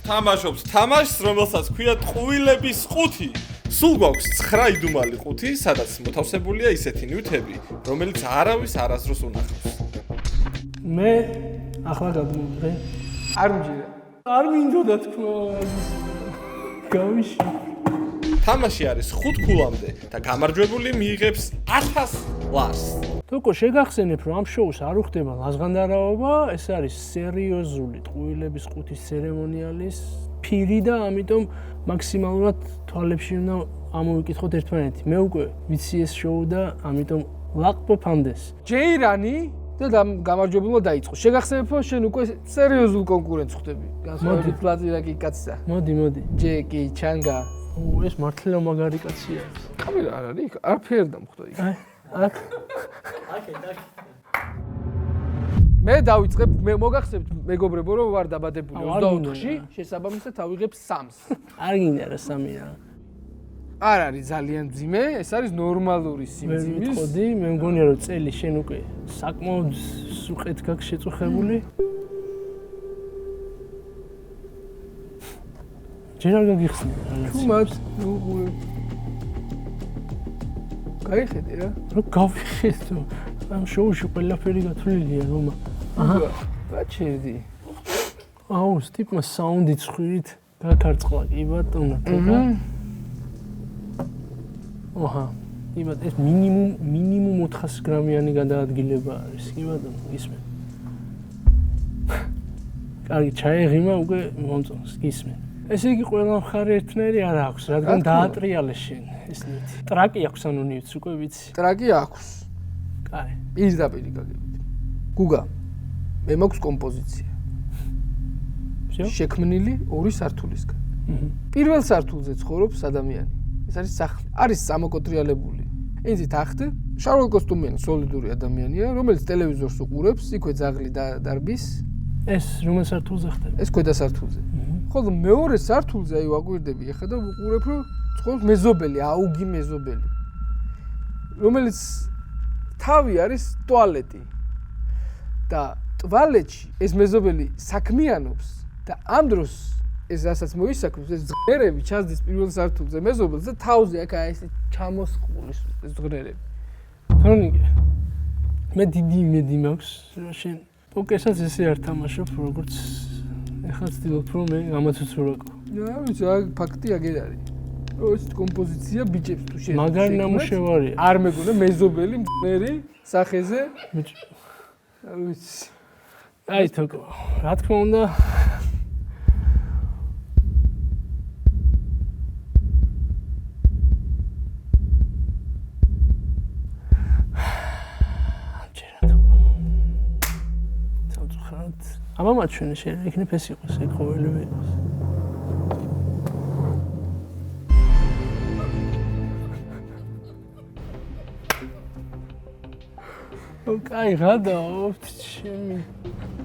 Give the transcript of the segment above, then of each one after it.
თამაშობს თამაშს, რომელსაც ქვია ტყუილების ყუთი. სულ გვაქვს 9 იდუმალი ყუთი, სადაც მოთავსებულია ისეთი ნივთები, რომელიც არავის არასდროს უნახავს. მე ახლა გადმოვიდე. არ მჯერა. არ მინდოდა თქმა. გავიში. თამაში არის 5 ქულამდე და გამარჯვებული მიიღებს 1000 ლარს. თუკო შეგახსენებ, რომ ამ შოუს არ უხდება ლაზღანდარავობა, ეს არის სერიოზული ტყუილების ყუთის ცერემონიალის ფირი და ამიტომ მაქსიმალურად თვალებში უნდა ამოვიკითხოთ ერთმანეთი. მე უკვე ვიცი ეს შოუ და ამიტომ ლაყბობამდეს. ჯეირანი და გამარჯვებულმა დაიწყო. შეგახსენებ, რომ შენ უკვე სერიოზულ კონკურენტს ხვდები. განსხვავებით პლატინაკი კაცსა. მოდი. ჯეკი ჩანგა. ეს მართლა მაგარი კაცია. კამერა არ არის? არაფერი დამხვდა იქ. აქ. მე დავიწყებ, მე მოგახსენებთ მეგობრებო, რომ ვარ დაბადებული 24-ში, შესაბამისად ავიღებ 3-ს. არ გინდა რა 3-ა. არ არის ძალიან ძიმე, ეს არის ნორმალური მე სიმძიმის. ვიტყოდი, მე მგონია რომ წელი შენ უკვე საკმაოდ სუყეთ გაქვს შეწუხებული. ჯერ არ გაგიხსნა რა. თუმად, გაიხედე რა. რო გავიხედო, ამ შოუში ყველაფერი გათვლილია რომა. აჰა, ბაჩერდი. აუ, სტიპმა საუნდი ცხვირით გაქარწყლა კი ბატონო. ოჰა, იბათ ეს მინიმუმ 400 გრამიანი გადაადგილება არის, კი ბატონო, ისმენ. კარგი, ჩაეღიმა უკვე მომწონს, ისმენ. ესე იგი ყველა მხარე ერთნაირი არ აქვს, რადგან დაატრიალე შენ ეს ნივთი. ტრაკი აქვს ანუ ნივთს უკვე ვიცი. ტრაკი აქვს. კაი. პირდაპირ გაგებით. გუგა, მე მაქვს კომპოზიცია. შექმნილი 2 სართულისგან. პირველ სართულზე ცხოვრობს ადამიანი. ეს არის სახლი. არის სამოკოტრიალებული. იცით ახტი, შარვალ კოსტუმიანი სოლიდური ადამიანია, რომელიც ტელევიზორს უყურებს, იქვე ძაღლი დარბის. ეს რომელ სართულზე ხდება? ეს ქვედა სართულზე. ხოლო მეორე სართულზე აი ვაკვირდები ახლა და ვუყურებ, რომ ცხოვრობს მეზობელი, აუგი მეზობელი. რომელიც თავი არის ტუალეტი. და ტუალეტში ეს მეზობელი საქმიანობს და ამ დროს ეს რასაც მოისაქმნოს, ეს ზღერები ჩასდის პირველ სართულზე მეზობელს და თავზე აქ აი ეს ჩამოსყულის ეს ზღერები. თორნიკე. მე დიდი იმედი მაქვს, რომ შენ პოკერსაც ესე არ თამაშობ, როგორც ეხლა ვცდილობ, რომ მე გამაცუცურაკო. რა ვიცი, ფაქტი აგერ არის. ეს კომპოზიცია ბიჭებს თუ შენ. მაგარი ნამუშევარია. არ მეგონა მეზობელი მწერი სახეზე. არ ვიცი. აი თქო, რა თქმა უნდა აბა მაჩვენე შეიძლება იქნებ ეს იყოს, ეგ ყოველივე იყოს. ოკაი, გადავთ ჩემი.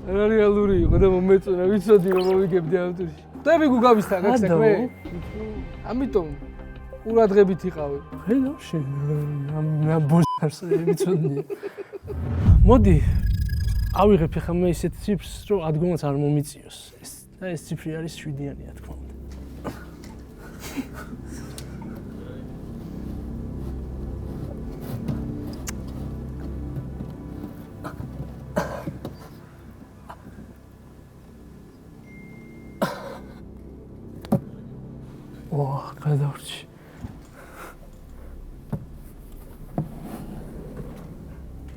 რეალური იყო და მომეწონა, ვიცოდი რომ მოვიგებდი ამ ტურში. ხდები გუგავისთან აქ საქმე? ამიტომ ყურადღებით იყავი. ხედავ შენ ამ ბოზარს ვიცოდი. მოდი ავიღებ ახლა მე ისეთ ციფრს, რომ ადგომაც არ მომიწიოს. ეს ციფრი არის 7-იანი, რა თქმა უნდა. გადავრჩი.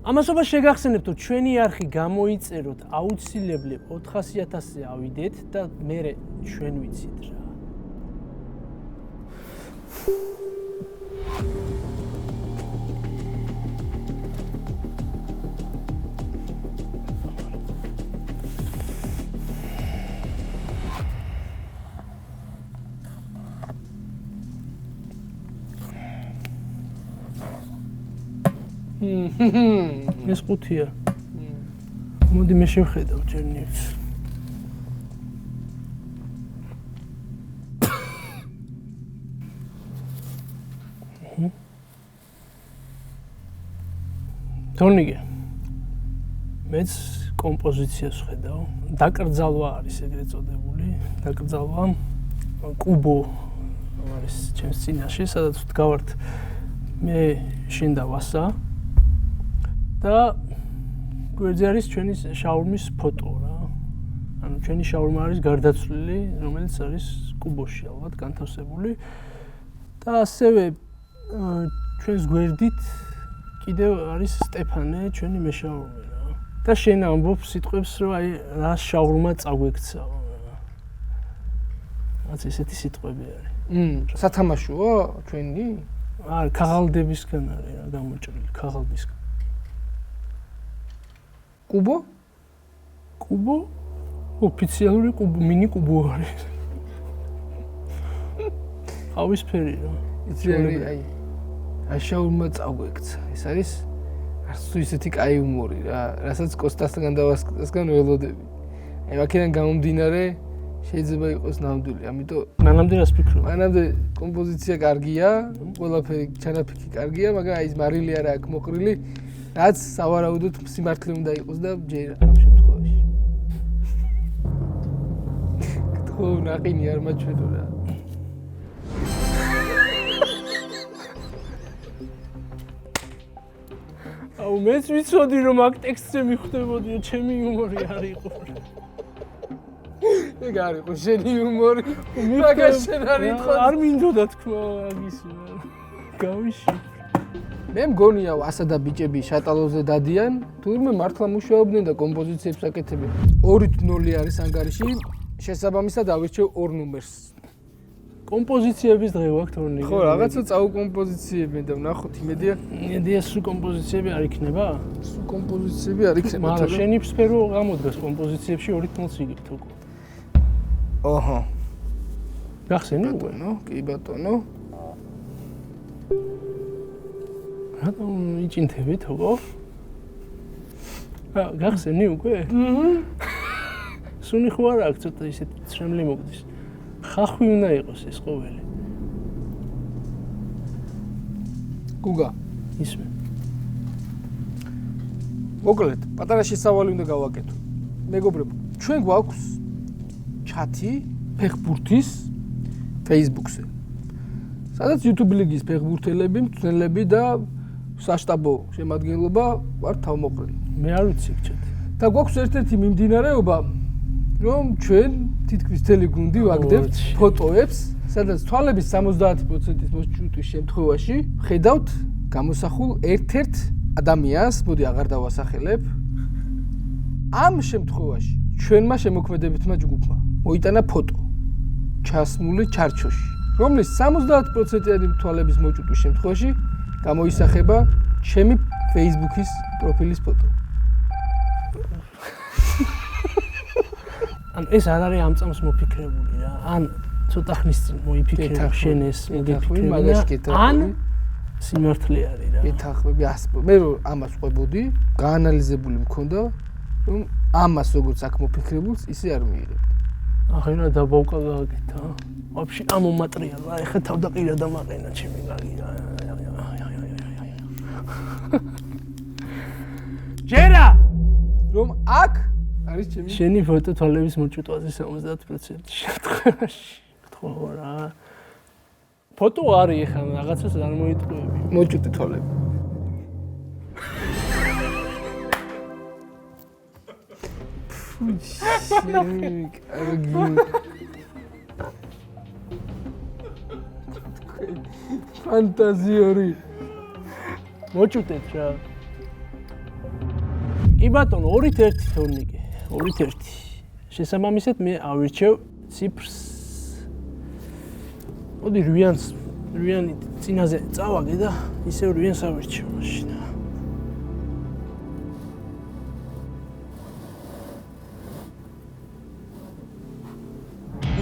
ამასობა შეგახსენებთ, რომ ჩვენი არხი გამოიწეროთ, აუცილებლად 400.000-ზე ავიდეთ და მერე ჩვენ ვიცით რა. ეს ყუთია. მოდი მე შევხედავ ჯერ ნივთს. თორნიკე. მეც კომპოზიციას ხედავ. დაკრძალვა არის ეგრეთ წოდებული. დაკრძალვა კუბო არის ჩემს წინაშე, სადაც ვდგავართ მე შენ და ვასა და გვერდზე არის ჩვენი შაურმის ფოტო რა. ანუ ჩვენი შაურმა არის გარდაცვლილი, რომელიც არის კუბოში ალბათ განთავსებული და ასევე ჩვენს გვერდით კიდევ არის სტეფანე, ჩვენი მეშაურმე რა. და შენ ამბობ სიტყვებს, რომ აი რა შაურმა წაგვექცა. რაც ესეთი სიტყვები არის. სათამაშოა ჩვენი? არა, ქაღალდებისგან არის რა გამოჭრილი, ქაღალდისგან. კუბო? კუბო? ოფიციალური კუბო, მინი კუბო არის. ყავისფერი რა. იცი აი შაურმა წაგვექცა. ეს არის არც თუ ისეთი კაი ჰუმორი რა, რასაც კოსტასთან დავასკდასგან ველოდები. აი აქედან გამომდინარე შეიძლება იყოს ნამდვილი, ამიტომ მანამდე რას ფიქრობ? მანამდე კომპოზიცია კარგია, ყველაფერი ჩანაფიქი კარგია, მაგრამ აი ეს მარილი არა აქ მოყრილი, რაც სავარაუდოდ სიმართლე უნდა იყოს და ჯერ ამ შემთხვევაში. ხო, ნაყინი არ მაჩვენო რა. აუ მეც ვიცოდი რომ აქ ტექსტზე მიხვდებოდიო, ჩემი ჰუმორი არ იყო. ეგ არ იყო შენი ჰუმორი. მაგას შენ არ იტყოდ. არ მინდოდა თქვა აგის. გავიში. მე მგონია ასა და ბიჭები შატალოზე დადიან, თურმე მართლა მუშაობდნენ და კომპოზიციებს აკეთებენ. 2-0 არის ანგარიში, შესაბამისად ავირჩევ 2 ნომერს. კომპოზიციების დღე ვაქვთ ორნი. ხო, რაღაცა წაუკომპოზიციებენ და ვნახოთ იმედია. იმედია სულ კომპოზიციები არ იქნება? სულ კომპოზიციები არ იქნება. მაგრამ შენი სფერო გამოდგას კომპოზიციებში 2-0 იგივთ უკვე. ოჰო. გახსენი უკვე? კი ბატონო. რატომ იჭინთებით ხო? გახსენი უკვე? სუნი ხო არა აქ ცოტა ისეთ ცრემლი მოგდის. ხახვი უნდა იყოს ეს ყოველი. გუგა, ისმე. მოკლედ, პატარა შესავალი უნდა გავაკეთო. მეგობრებო, ჩვენ გვაქვს ჩათი ფეხბურთის Facebook-ზე. სადაც YouTube ლიგის ფეხბურთელები, მწვრთნელები და საშტაბო შემადგენლობა ვართ თავმოყრილი. მე არ ვიცი ჩათი. და გვაქვს ერთ-ერთი მიმდინარეობა, რომ ჩვენ თითქმის მთელი გუნდი ვაგდებთ ფოტოებს, სადაც თვალების 70%-ის მოსჭუტვის შემთხვევაში ხედავთ გამოსახულ ერთ-ერთ ადამიანს, მოდი აღარ დავასახელებ. ამ შემთხვევაში ჩვენმა შემოქმედებითმა ჯგუფმა მოიტანა ფოტო ჩასმული ჩარჩოში, რომლის 70%-იანი თვალების მოჭუტვის შემთხვევაში გამოისახება ჩემი Facebook-ის პროფილის ფოტო. ან ეს არ არის ამ წამს მოფიქრებული რა. ან ცოტა ხნის წინ მოიფიქრე შენ ეს მოგიფიქრე. ან სიმართლე არის რა. ეთახმები მე რომ ამას ყვებოდი, გაანალიზებული მქონდა, რომ ამას როგორც აქ მოფიქრებულს ისე არ მიიღებდი. ახლა დაბავკა გააკეთა. ვაფშე ამომატრიალა, ეხა თავდაყირა დამაყენა ჩემი გაგი. ჯერა! რომ აქ არის ჩემი შენი ფოტო თვალების მოჭუტვაზე 70% შემთხვევაში. გთხოვ რა. ფოტო არის ეხლა რაღაცას არ მოიტყვები. მოჭუტი თვალები. ფანტაზიური. მოჭუტეთ რა. კი ბატონო 2-1 თორნიკე. 2-1. შესაბამისად მე ავირჩევ ციფრს. მოდი რვიანი წინაზე წავაგე და ისევ რვიანს ავირჩევ მაშინ.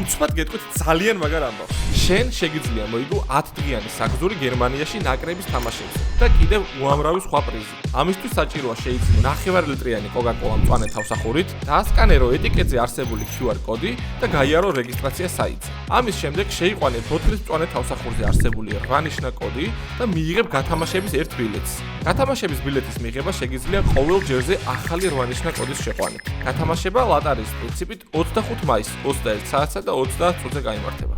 უცბად გეტყვით ძალიან მაგარ ამბავს. შენ შეგიძლია მოიგო 10 დღიანი საგზური გერმანიაში ნაკრების თამაშებზე და კიდევ უამრავი სხვა პრიზი. ამისთვის საჭიროა შეიძინო 9 ლიტრიანი კოკა-კოლა მწვანე თავსახურით, დაასკანერო ეტიკეტზე არსებული QR კოდი და გაიარო რეგისტრაცია საიტზე. ამის შემდეგ შეიყვანე ბოთლის მწვანე თავსახურზე არსებული 8 ნიშნა კოდი და მიიღებ გათამაშების ერთ ბილეთს. გათამაშების ბილეთის მიღება შეგიძლია ყოველ ჯერზე ახალი 8 ნიშნა კოდის შეყვანით. გათამაშება ლატარიის პრინციპით 25 მაისს 21 საათსა და 30 წუთზე გაიმართება.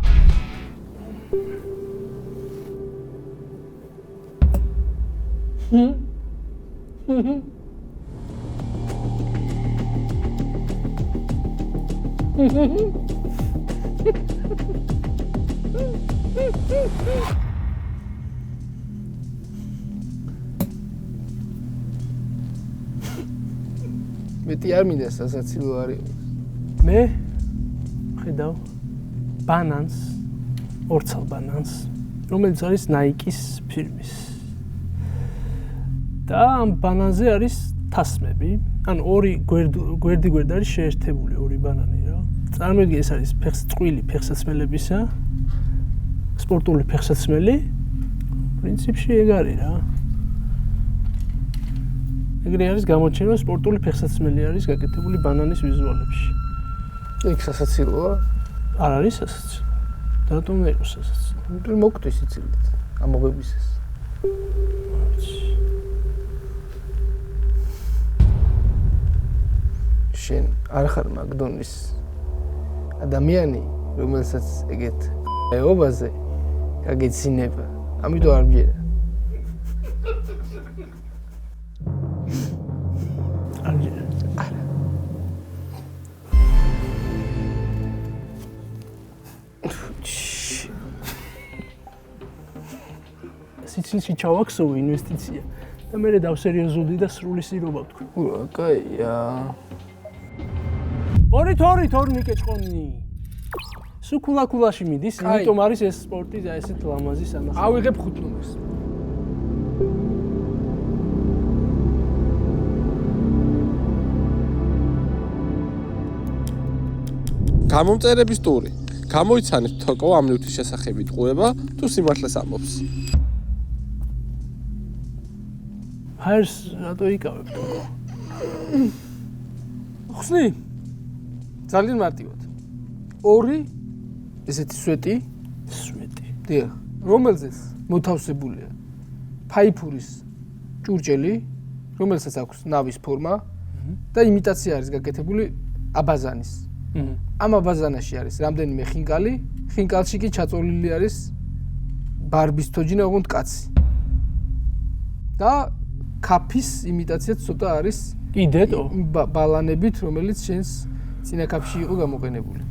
მეტი არ მინდა სასაცილო არის. მე ხედავ ბანანს, ორცალ ბანანს, რომელიც არის Nike-ის ფირმის. და ამ ბანანზე არის თასმები, ანუ ორი გვერდი არის შეერთებული ორი ბანანი რა. წარმოიდგინე ეს არის წყვილი ფეხსაცმელებისა, სპორტული ფეხსაცმელი. პრინციპში ეგ არის რა. ეგრე არის გამოჩენილი სპორტული ფეხსაცმელი არის გაკეთებული ბანანის ვიზუალებში. ეგ სასაცილოა? არ არის სასაცილო. და რატომ არ იყოს სასაცილო? იმიტომ მოგთვის იცილდით ამოღების ეს. შენ არ ხარ მაგდონის ადამიანი, რომელსაც ეგეთ ეობაზე გაგეცინება. ამიტომ არ მჯერა. არა. სიცილში ჩავაქსოვე ინვესტიცია და მე დავსერიოზულდი და სრული სირობა ვთქვი. კაია. ორი თორნიკე ჭყონი. სუკულა-კულაში მიდის, იმიტომ არის ეს სპორტი და ესეთ ლამაზი სანახავი. ავიღებ 5 ნომერს. გამომწერების ტური. გამოიცანეთ თოკო ამ ნივთის შესახებით ყובה თუ სიმართლეს ამბობს. ჰაერს რატო იკავებ თოკო? ხსნი? ძალიან მარტივად. 2 ესეთი სვეტი, დიახ, რომელზეც მოთავსებულია ფაიფურის ჭურჭელი, რომელსაც აქვს ნავის ფორმა და იმიტაცია არის გაკეთებული აბაზანის. ამ აბაზანაში არის რამდენიმე ხინკალი, ხინკალში კი ჩაწოლილი არის ბარბის თოჯინა ოღონდ კაცი. და კაფის იმიტაციაც ცოტა არის კიდეთო ბალანებით, რომელიც შენს წინა კაფში იყო გამოყენებული.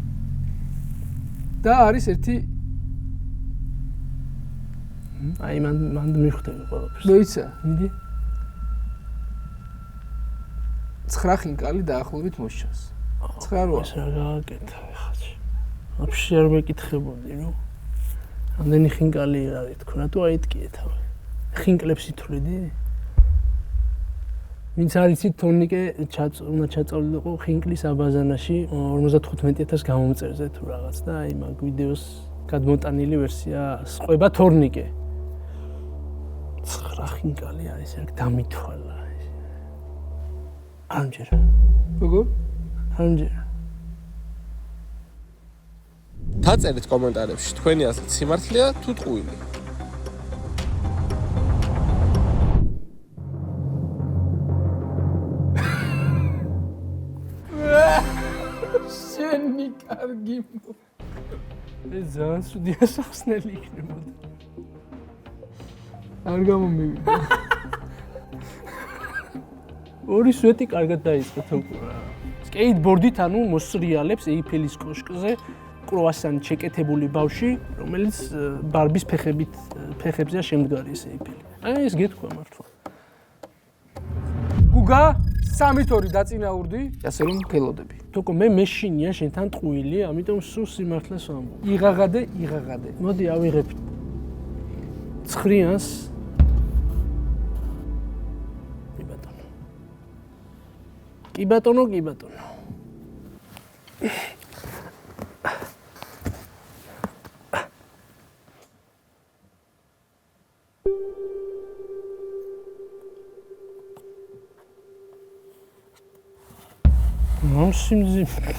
და არის ერთი აი მან მივხვდები ყველაფერს. მოიცა? მიდი. 9 ხინკალი დაახლოებით მოსჩანს. 9 ეს რა გააკეთავე ხაჭი. ვაფშე არ მეკითხებოდი, ნუ. ამდენი ხინკალი არის თქო, რატო აიტკიე თავი? ხინკლებს ითვლიდი? ვინც არის თორნიკე უნდა ჩაწოლილიყო ხინკლის აბაზანაში 55,000 გამომწერზე თუ რაღაც და აი მაგ ვიდეოს გადმოტანილი ვერსია სყვება თორნიკე. 9 ხინკალი არის ეგ დამითვალა. ამჯერა. როგორ? ამჯერა. დაწერეთ კომენტარებში თქვენი აზრით სიმართლეა თუ ტყუილი. შენი კარგი. ეს ძალიან სუდი ასახსნელი იქნებოდა. არ გამომივიდა. ორი სვეტი კარგად დაიწყო თქო რა. სკეიტბორდით ანუ მოსრიალებს ეიფელის კოშკზე კრუასანი ჩეკეთებული ბავში, რომელიც ბარბის ფეხებზეა შემდგარი ეს ეიფელი. აი ეს გეთქვა მართლა. გუგა 3-2 დაწინაურდი, ასე რომ ხელოდები. თქო მე მეშინია შენთან ტყუილი, ამიტომ სულ სიმართლეს ვამბობ. იღაღადე. მოდი ავიღებ 9-ს. კი ბატონო. ამ სიმძიმე.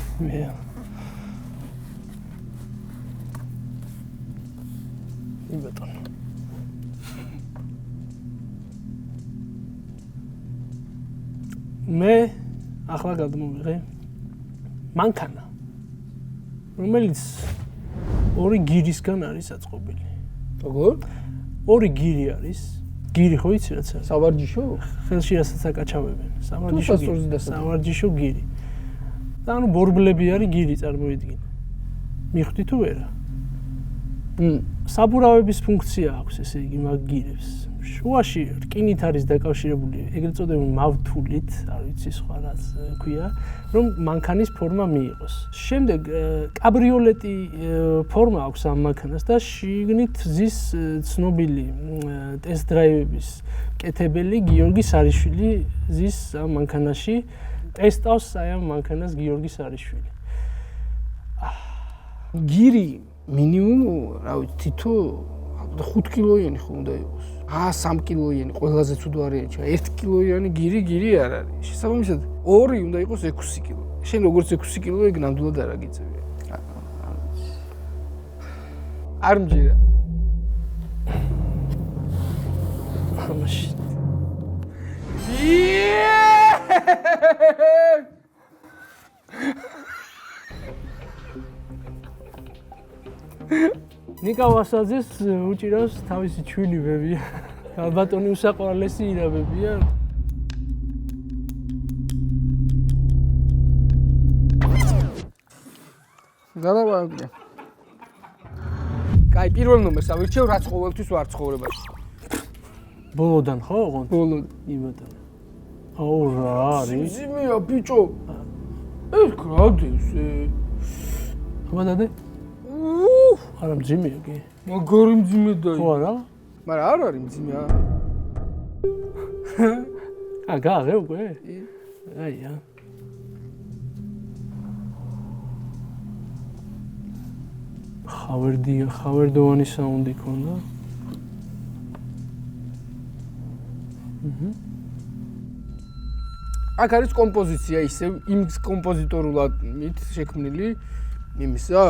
იბატონო. მე ახლა გადმოვიღე მანქანა, რომელიც ორი გირისგან არის აწყობილი. როგორ? ორი გირი არის. გირი ხო იცი რაც არის? სავარჯიშო? ხელში რასაც აკაჩავებენ. სასწორზე დასაწყისი. სავარჯიშო გირი. და ანუ ბორბლები არის გირი წარმოიდგინე. მიხვდი თუ არა? საბურავების ფუნქცია აქვს ესე იგი მაგ გირებს. შუაში რკინით არის დაკავშირებული ეგრეთ წოდებული მავთულით, არ ვიცი სხვა რაც ქვია, რომ მანქანის ფორმა მიიღოს. შემდეგ კაბრიოლეტი ფორმა აქვს ამ მანქანას და შიგნით ზის ცნობილი ტესტ დრაივების კეთებელი გიორგი სარიშვილი ზის ამ მანქანაში ტესტავს აი ამ მანქანას გიორგი სარიშვილი. გირი მინიმუმ, რა ვიცი, თითო 5 კილოიანი ხო უნდა იყოს. 3 კილოიანი ყველაზე ცუდ ვარიანტია. 1 კილოიანი გირი არ არის. შესაბამისად, 2 უნდა იყოს 6 კილო. შენ როგორც 6 კილო ეგ ნამდვილად არ აგიწევია. არ მჯერა. ამაში. ნიკა ვასაძეს უჭირავს თავისი ჩვილი ვებია. ალბატონი უსაყვარლესი ირაბებია. გადავაგდე. კაი, პირველ ნომერს ავირჩევ, რაც ყოველთვის ვარ ცხოვრებაში. ბოლოდან ხო ოღონდ? ბოლოდ. იმათან. აუ რა არის? სიმძიმეა ბიჭო. ეს გრადებს. ხმადადე? არა მძიმეა კი. მაგარი მძიმე და ხო არა? მაგრამ არ არის მძიმე. გაღე უკვე? აია. ხავერდოვანი საუნდი ქონდა. აქ არის კომპოზიცია ისე იმ კომპოზიტორულად მით შექმნილი იმისა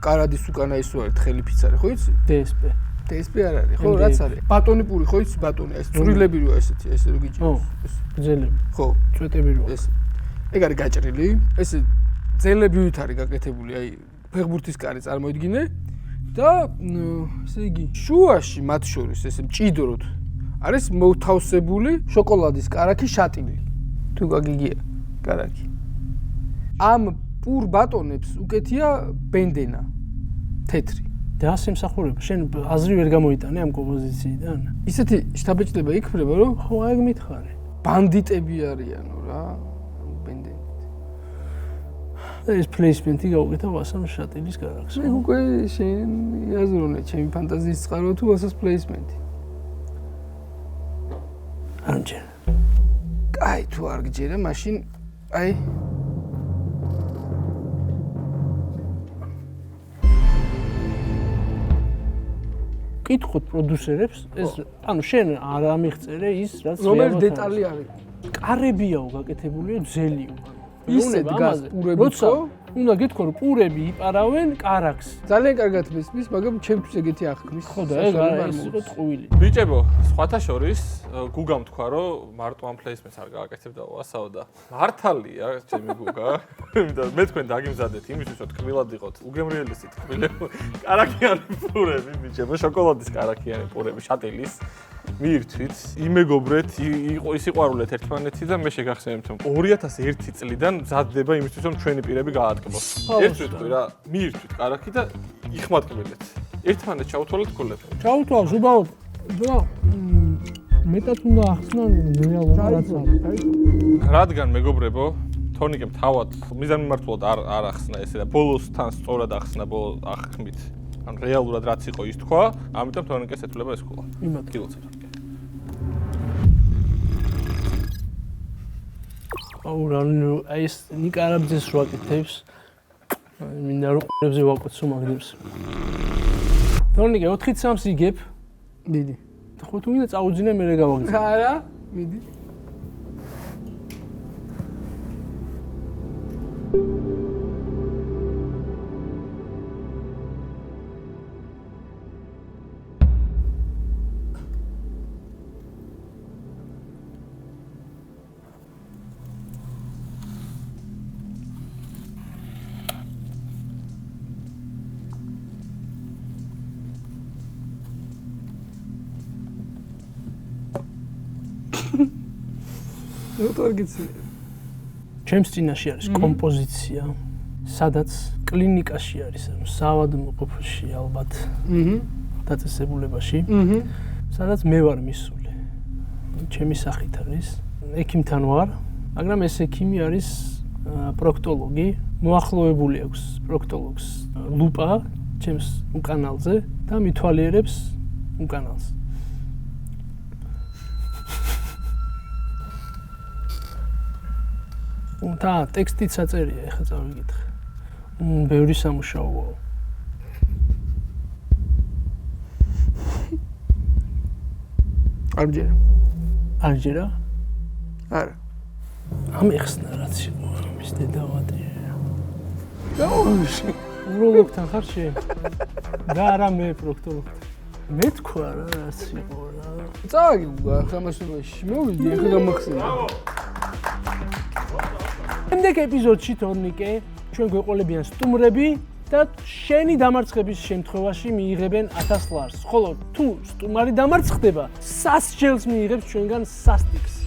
კარადის უკანა ისო არის თხელი ფიცარი ხო იცი? DSP არ არის ხო რაც არის? ბატონი პური ხო იცი ბატონი ეს წვრილები როა ესეთი ესე რო გიჭირს. ხო, გძელები. ხო, წვეტები როა. ეს ეგ არის გაჭრილი. ეს ძელებივით არის გაკეთებული აი ფეხბურთის კარი წარმოიდგინე და ესე იგი შუაში მათ შორის ესე მჭიდროდ არის მოთავსებული შოკოლადის კარაქი შატილი. თუ გაგიგია კარაქი. ამ პურ ბატონებს უკეთია ბენდენა თეთრი. და ასე მსახურება. შენ აზრი ვერ გამოიტანე ამ კომპოზიციიდან? ისეთი შთაბეჭდება იქნება რომ ხო, ეგ მითხარი. ბანდიტები არიანო რა ბენდენით. ეს პლეისმენტი გაუკეთა ვასამ შატილის კარაქს. მე უკვე შენ იაზრონე ჩემი ფანტაზიის წყარო თუ ვასას პლეისმენტი. არ მჯერა. კაი თუ არ გჯერა, მაშინ აი კითხოთ პროდიუსერებს, ეს ანუ შენ არ ამიღწერე ის რაც რომელი დეტალი არის? კარებიაო გაკეთებულია ძელიო. ისე დგას პურებიცო? უნდა გითქო რომ პურები იპარავენ კარაქს. ძალიან კარგად მესმის, მაგრამ ჩემთვის ეგეთი აღქმის. ხო და ეგ არის იყო ტყუილი. ბიჭებო, სხვათა შორის გუგამ თქვა რომ მარტო ამ პლეისმენტს არ გააკეთებდა ვასაო და მართალია ჩემი გუგა. იმიტომ მე თქვენ დაგიმზადეთ იმისთვის რომ თკბილად იყოთ. უგემრიელესი თკბილები, კარაქიანი პურები, ბიჭებო, შოკოლადის კარაქიანი პურები, შატილის. მიირთვით, იმეგობრეთ, ის იყვარულეთ ერთმანეთი და მე შეგახსენებთ რომ 2001 წლიდან მზადდება იმისთვის რომ ჩვენი პირები გაატკბოს. ერთ ვიტყვი რა, მიირთვით კარაქი და იხმატკბილეთ. ერთმანეთს ჩაუთვალეთ გულები. ჩაუთვალ ზუბაოდ. და მეტად უნდა ახსნან რეალურად რაც არის. რადგან მეგობრებო, თონიკემ თავად მიზანმიმართულად არ ახსნა ესე და ბოლოს თან სწორად ახსნა ბოლო ახმით. ან რეალურად რაც იყო ის თქვა, ამიტომ თონიკეს ეთვლება ეს ქულა. იმათ კილოცეთ. აუ რა აი ეს ნიკარაბძეს რო აკეთებს. მინდა რომ ყურებზე ვაკოცო მაგდებს. თონიკე 4-3 იგებ. მიდი. ხო თუ მინდა წაუძინე მე გავაგზავნე. არა, მიდი. ჩემს წინაშე არის კომპოზიცია, სადაც კლინიკაში არის, ანუ საავადმყოფოში ალბათ დაწესებულებაში, სადაც მე ვარ მისული. ჩემი სახით არის. ექიმთან ვარ, მაგრამ ეს ექიმი არის პროქტოლოგი, მოახლოებული აქვს პროქტოლოგს ლუპა ჩემს უკანალზე და მითვალიერებს უკანალს. და ტექსტიც აწერია, ეხლა წავიკითხე. ბევრი სამუშაოა. არ ჯერა? არა. ამეხსნა რაც იყო, მის დედავადი. დაუში. უროლოგთან ხარ შენ? და არა მე პროქტოლოგთან. მე თქვა რა რაც იყო რა. წაგი გამასობაში. მოვიდი, ეხლა გამახსენე. შემდეგ ეპიზოდში თორნიკე ჩვენ გვეყოლებიან სტუმრები და შენი დამარცხების შემთხვევაში მიიღებენ 1000 ლარს. ხოლო თუ სტუმარი დამარცხდება, სასჯელს მიიღებს ჩვენგან სასტიკს.